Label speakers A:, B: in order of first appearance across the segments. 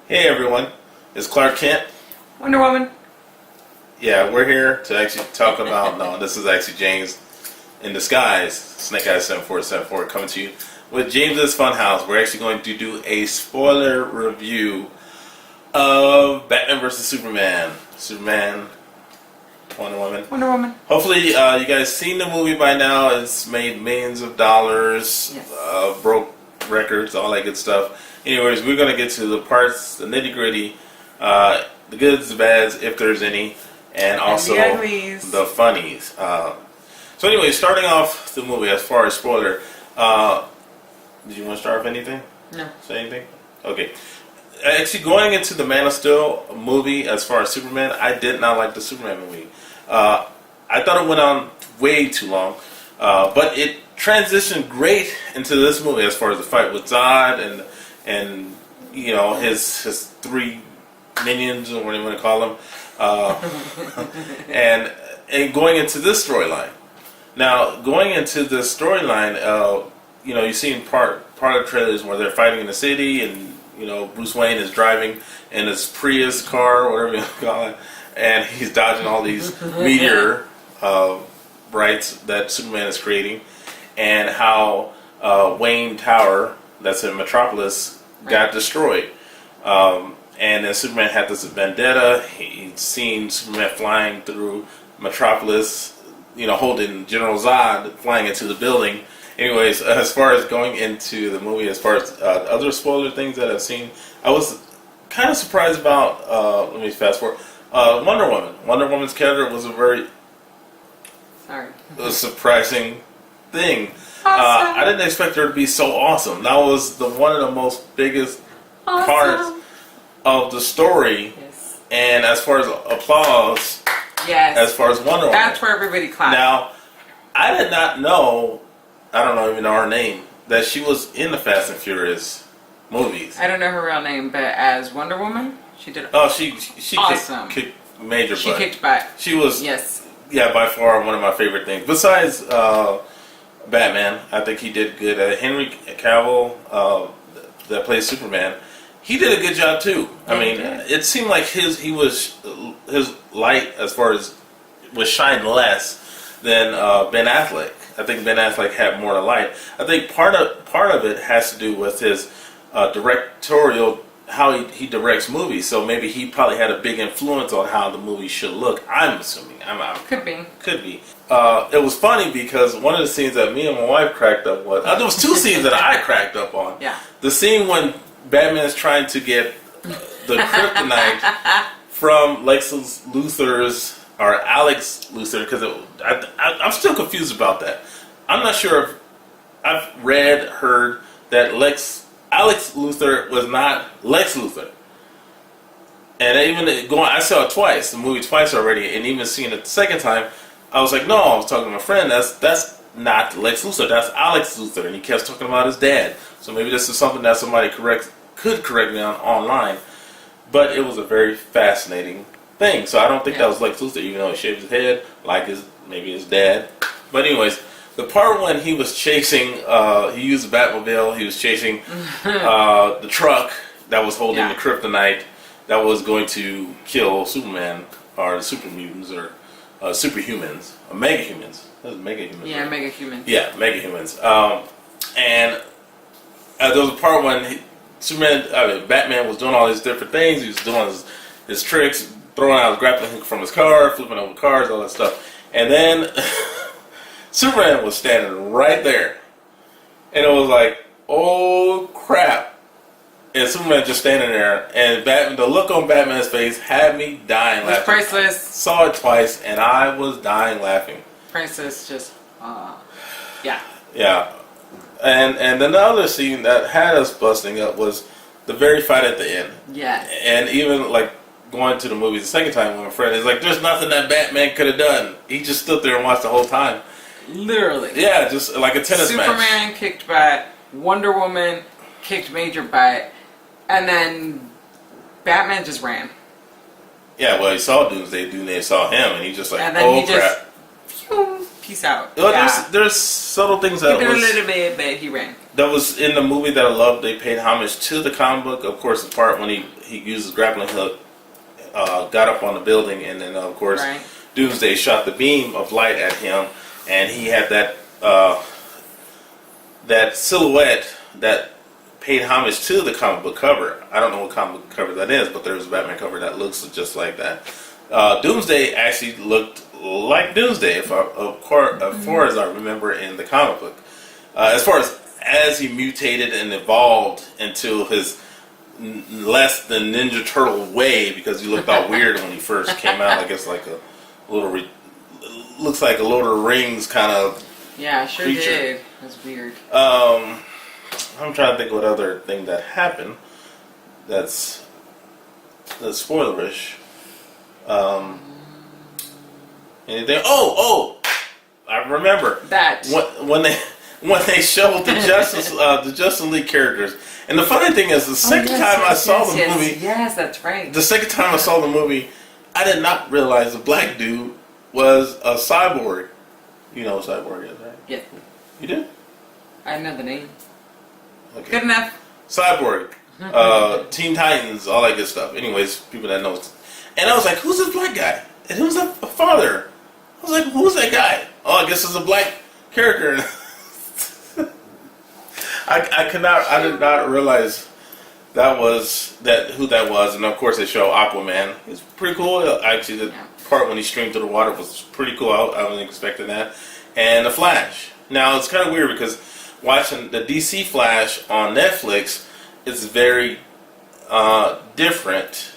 A: Hey everyone, it's Clark Kent.
B: Wonder Woman.
A: Yeah, we're here to actually talk about, no, this is actually James in disguise, Snake Eyes 7474 coming to you with James's Funhouse. We're actually going to do a spoiler review of Batman vs. Superman. Wonder Woman. Hopefully you guys seen the movie by now. It's made millions of dollars,
B: Yes.
A: broke records, all that good stuff. Anyways, we're going to get to the parts, the nitty gritty, the goods, the bads, if there's any, and also
B: the uglies.
A: the funnies. So anyway, starting off the movie as far as spoiler, did you want to start with anything?
B: No.
A: Say anything? Okay. Actually, going into the Man of Steel movie as far as Superman, I did not like the Superman movie. I thought it went on way too long, but it transitioned great into this movie as far as the fight with Zod and you know his three minions or whatever you want to call them, and going into this storyline. Now, going into this storyline, you know, you've seen part of the trailers where they're fighting in the city, and you know Bruce Wayne is driving in his Prius car, or whatever you want to call it, and he's dodging all these meteor brights that Superman is creating, and how Wayne Tower, that's in Metropolis, got destroyed. And then Superman had this vendetta. He'd seen Superman flying through Metropolis, you know, holding General Zod, flying into the building. Anyways, as far as going into the movie, as far as other spoiler things that I've seen, I was kind of surprised about, let me fast forward, Wonder Woman. Wonder Woman's character was a very surprising thing. I didn't expect her to be so awesome. That was one of the most biggest parts of the story.
B: Yes.
A: And as far as applause,
B: yes.
A: As far as Wonder Woman,
B: that's where everybody clapped.
A: Now, I did not know, I don't even know her name, that she was in the Fast and Furious movies.
B: I don't know her real name, but as Wonder Woman, she did.
A: Oh, she
B: awesome.
A: kicked major butt.
B: She kicked butt.
A: She was,
B: yes,
A: yeah, by far one of my favorite things. Besides Batman, I think he did good. Henry Cavill, that plays Superman, he did a good job too. I mean, it seemed like his light as far as was shine less than Ben Affleck. I think Ben Affleck had more to light. I think part of it has to do with his directorial, how he directs movies. So maybe he probably had a big influence on how the movie should look. I'm assuming. Could be. It was funny because one of the scenes that me and my wife cracked up was, there was two scenes that I cracked up on.
B: Yeah.
A: The scene when Batman is trying to get the kryptonite from Lex Luthor's, or Alex Luthor, because I'm still confused about that. I'm not sure if I've heard that Alex Luthor was not Lex Luthor. And I saw it twice, the movie twice already, and even seeing it the second time, I was like, no, I was talking to my friend, that's not Lex Luthor, that's Alex Luthor, and he kept talking about his dad. So maybe this is something that somebody could correct me on online. But it was a very fascinating thing. So I don't think that was Lex Luthor, even though he shaved his head, like maybe his dad. But anyways, the part when he was chasing, he used the Batmobile, he was chasing the truck that was holding the kryptonite that was going to kill Superman, or the super mutants, or superhumans, or megahumans. That was megahumans.
B: Yeah,
A: right?
B: megahumans.
A: Yeah, megahumans. And there was a part when Batman was doing all these different things. He was doing his tricks, throwing out his grappling hook from his car, flipping over cars, all that stuff. And then Superman was standing right there. And it was like, oh crap. And Superman just standing there. And the look on Batman's face had me dying laughing.
B: Priceless.
A: Saw it twice, and I was dying laughing.
B: Priceless, just, yeah.
A: Yeah. And then the other scene that had us busting up was the very fight at the end.
B: Yes.
A: And even like going to the movies the second time with my friend, it's like there's nothing that Batman could have done. He just stood there and watched the whole time.
B: Literally.
A: Yeah, just like a tennis match.
B: Superman kicked butt, Wonder Woman kicked major butt, and then Batman just ran.
A: Yeah, well, he saw Doomsday, Doomsday saw him, and he just like,
B: and then
A: oh
B: he
A: crap.
B: Just, peace out.
A: Well, there's subtle things that
B: he did a little bit, but he ran.
A: that was in the movie that I loved. They paid homage to the comic book. Of course, the part when he uses grappling hook, got up on the building, and then of course
B: Right.
A: Doomsday shot the beam of light at him, and he had that that silhouette that paid homage to the comic book cover. I don't know what comic book cover that is, but there's a Batman cover that looks just like that. Doomsday actually looked like Doomsday, as far as I remember in the comic book. As far as he mutated and evolved into his less than Ninja Turtle way, because he looked all weird when he first came out. I guess like a little, looks like a Lord of the Rings kind of.
B: Yeah, sure
A: creature.
B: did. That's weird.
A: I'm trying to think what other thing that happened that's spoilerish. Anything? Oh! I remember
B: That.
A: when they showed the Justice League characters. And the funny thing is, the second time I saw the movie,
B: Yes, that's right.
A: the second time I saw the movie, I did not realize the black dude was a cyborg. You know what a cyborg is, right?
B: Yeah.
A: You do?
B: I know the name.
A: Okay.
B: Good enough.
A: Cyborg, Teen Titans, all that good stuff. Anyways, people that know. And I was like, who's this black guy? And who's the father? I was like, who's that guy? Oh, I guess it's a black character. I did not realize who that was. And of course they show Aquaman. It's pretty cool. Actually, the part when he streamed through the water was pretty cool. I wasn't expecting that. And the Flash. Now it's kind of weird because watching the DC Flash on Netflix is very different.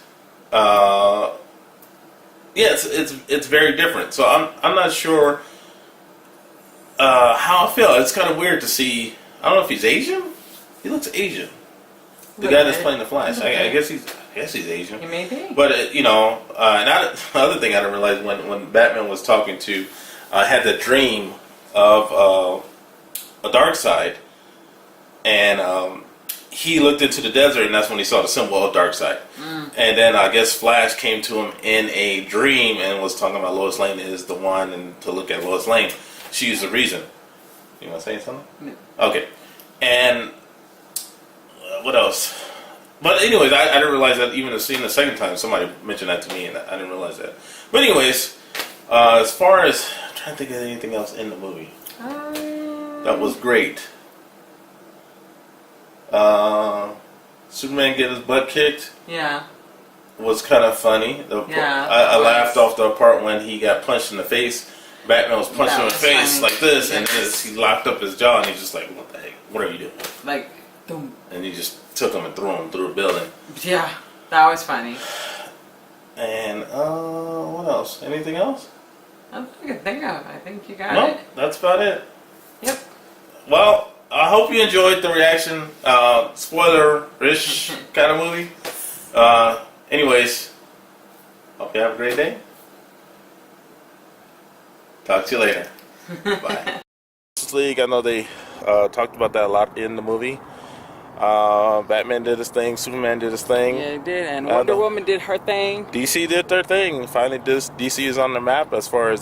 A: It's very different. So I'm not sure how I feel. It's kind of weird to see. I don't know if he's Asian. He looks Asian. The guy that's playing the Flash. I guess he's Asian.
B: He may be.
A: But and the other thing I didn't realize when Batman was talking to, had the dream of a dark side, and he looked into the desert, and that's when he saw the symbol of Darkseid. And then I guess Flash came to him in a dream and was talking about Lois Lane is the one, and to look at Lois Lane, she's the reason. You want to say something?
B: No.
A: Okay. And what else? But anyways, I didn't realize that even seeing the second time, somebody mentioned that to me, and I didn't realize that. But anyways, as far as I'm trying to think of anything else in the movie that was great. Superman get his butt kicked.
B: Yeah.
A: Was kind of funny.
B: Yeah,
A: I laughed off the part when he got punched in the face. Batman was punched in the face
B: funny.
A: like this, and
B: Yes.
A: he locked up his jaw, and he's just like, "What the heck? What are you doing?"
B: Like, boom.
A: And he just took him and threw him through a building.
B: Yeah, that was funny.
A: And what else? Anything else?
B: I don't think I can think of. I think you got
A: No,
B: it.
A: that's about it.
B: Yep.
A: Well, I hope you enjoyed the reaction. Spoiler-ish kind of movie. Anyways, hope you have a great day. Talk to you later. Bye. Justice League, I know they talked about that a lot in the movie. Batman did his thing, Superman did his thing.
B: Yeah, it did. And Wonder Woman did her thing.
A: DC did their thing. Finally, DC is on the map as far as